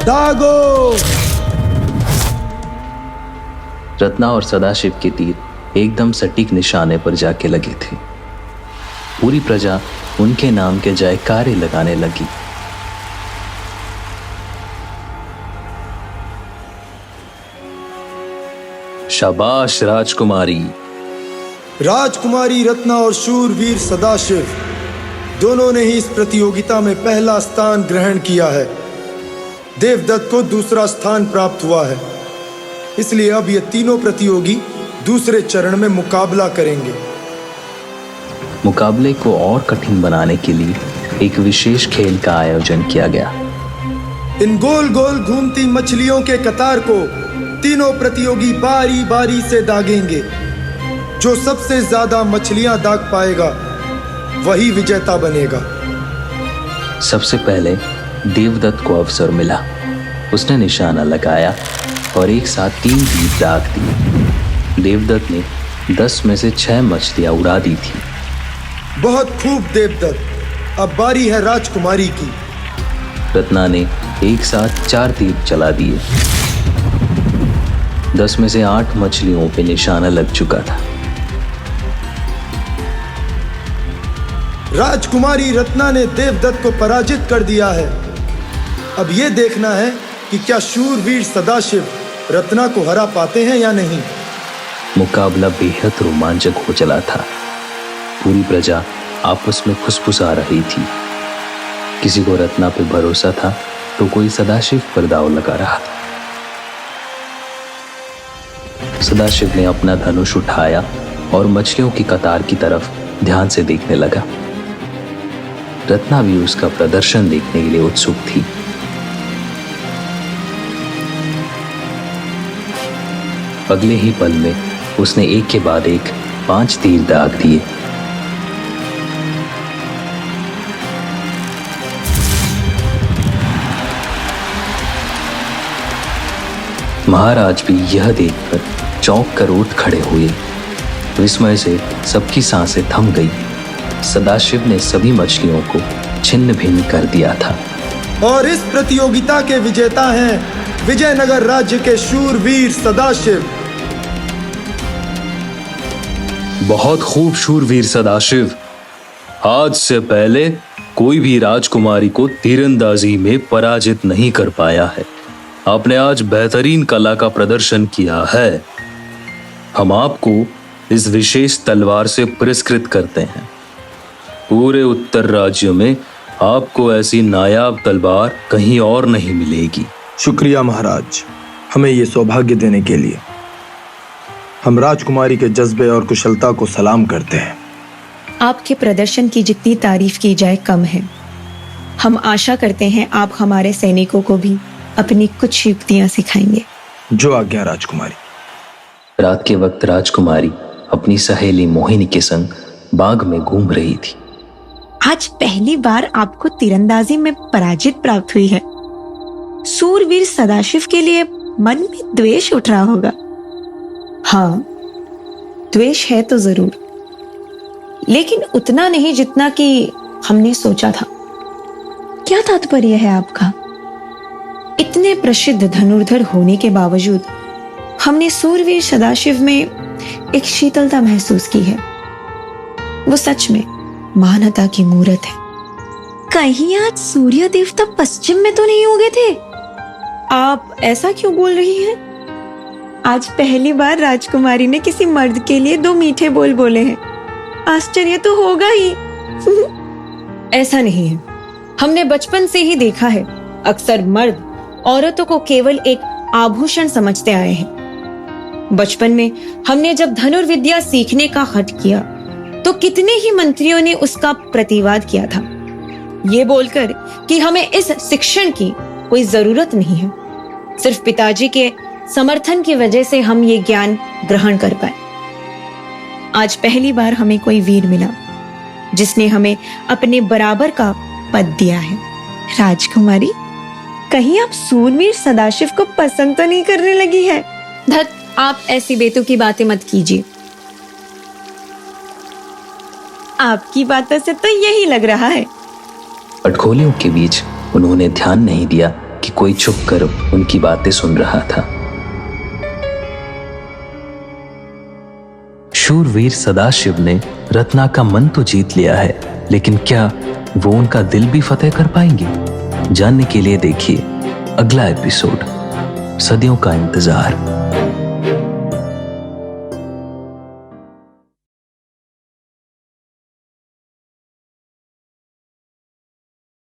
दागो। रत्ना और सदाशिव के तीर एकदम सटीक निशाने पर जाके लगे थे। पूरी प्रजा उनके नाम के जयकारे लगाने लगी। शाबाश राजकुमारी। राजकुमारी रत्ना और शूरवीर सदाशिव दोनों ने ही इस प्रतियोगिता में पहला स्थान ग्रहण किया है। देवदत्त को दूसरा स्थान प्राप्त हुआ है, इसलिए अब ये तीनों प्रतियोगी दूसरे चरण में मुकाबला करेंगे। मुकाबले को और कठिन बनाने के लिए एक विशेष खेल का आयोजन किया गया। इन गोल गोल घूमती मछलियों के कतार को तीनों प्रतियोगी बारी बारी से दागेंगे। जो सबसे ज्यादा मछलियां दाग पाएगा वही विजेता बनेगा। सबसे पहले देवदत्त को अवसर मिला। उसने निशाना लगाया और एक साथ 3 तीर दाग दिए। देवदत्त ने 10 में से 6 मछलियां उड़ा दी थी। बहुत खूब देवदत्त, अब बारी है राजकुमारी की। रत्ना ने एक साथ 4 तीर चला दिए। 10 में से 8 मछलियों पे निशाना लग चुका था। राजकुमारी रत्ना ने देवदत्त को पराजित कर दिया है। अब यह देखना है कि क्या शूरवीर सदाशिव रत्ना को हरा पाते हैं या नहीं। मुकाबला बेहद रोमांचक हो चला था। पूरी प्रजा आपस में फुसफुसा रही थी। किसी को रत्ना पे भरोसा था तो कोई सदाशिव पर दांव लगा रहा था। सदाशिव ने अपना धनुष उठाया और मछलियों की कतार की तरफ ध्यान से देखने लगा। रत्ना भी उसका प्रदर्शन देखने के लिए उत्सुक थी। अगले ही पल में उसने एक के बाद एक 5 तीर दाग दिए। महाराज भी यह देखकर चौंक कर उठ खड़े हुए। विस्मय से सबकी सांसें थम गई। सदाशिव ने सभी मछलियों को छिन्न भिन्न कर दिया था। और इस प्रतियोगिता के विजेता हैं विजयनगर राज्य के शूरवीर सदाशिव। बहुत खूब शूरवीर सदाशिव। आज से पहले कोई भी राजकुमारी को तीरंदाजी में पराजित नहीं कर पाया है। आपने आज बेहतरीन कला का प्रदर्शन किया है। हम आपको इस विशेष तलवार से पुरस्कृत करते हैं। पूरे उत्तर राज्य में आपको ऐसी नायाब तलवार कहीं और नहीं मिलेगी। शुक्रिया महाराज, हमें ये सौभाग्य देने के लिए। हम राजकुमारी के जज्बे और कुशलता को सलाम करते हैं। आपके प्रदर्शन की जितनी तारीफ की जाए कम है। हम आशा करते हैं आप हमारे सैनिकों को भी अपनी कुछ युक्तियां सिखाएंगे। जो आज्ञा राजकुमारी। रात के वक्त राजकुमारी अपनी सहेली मोहिनी के संग बाग में घूम रही थी। आज पहली बार आपको तीरंदाजी में पराजित प्राप्त हुई है। सूरवीर सदाशिव के लिए मन में द्वेष उठ रहा होगा। हाँ, द्वेष है तो जरूर, लेकिन उतना नहीं जितना कि हमने सोचा था। क्या तात्पर्य है आपका? इतने प्रसिद्ध धनुर्धर होने के बावजूद हमने सूरवीर सदाशिव में एक शीतलता महसूस की है। वो सच में महानता की मूरत है। कहीं आज सूर्य देवता पश्चिम में तो नहीं उगे थे? आप ऐसा क्यों बोल रही हैं? आज पहली बार राजकुमारी ने किसी मर्द के लिए 2 मीठे बोल बोले हैं। आश्चर्य तो होगा ही। ऐसा नहीं है। हमने बचपन से ही देखा है, अक्सर मर्द औरतों को केवल एक आभूषण समझते आए हैं। बचपन में हमने जब धनुर्विद्या सीखने का हठ किया तो कितने ही मंत्रियों ने उसका प्रतिवाद किया था, ये बोलकर कि हमें इस शिक्षण की कोई जरूरत नहीं है। सिर्फ पिताजी के समर्थन की वजह से हम ये ज्ञान ग्रहण कर पाए। आज पहली बार हमें कोई वीर मिला जिसने हमें अपने बराबर का पद दिया है। राजकुमारी, कहीं आप सूरवीर सदाशिव को पसंद तो नहीं करने लगी है? धत, आप ऐसी बेतुकी बातें मत कीजिए। आपकी बातों से तो यही लग रहा है। अटखोलियों के बीच उन्होंने ध्यान नहीं दिया कि कोई चुप कर उनकी बातें सुन रहा था। शूरवीर सदाशिव ने रत्ना का मन तो जीत लिया है, लेकिन क्या वो उनका दिल भी फतेह कर पाएंगे? जानने के लिए देखिए अगला एपिसोड सदियों का इंतजार।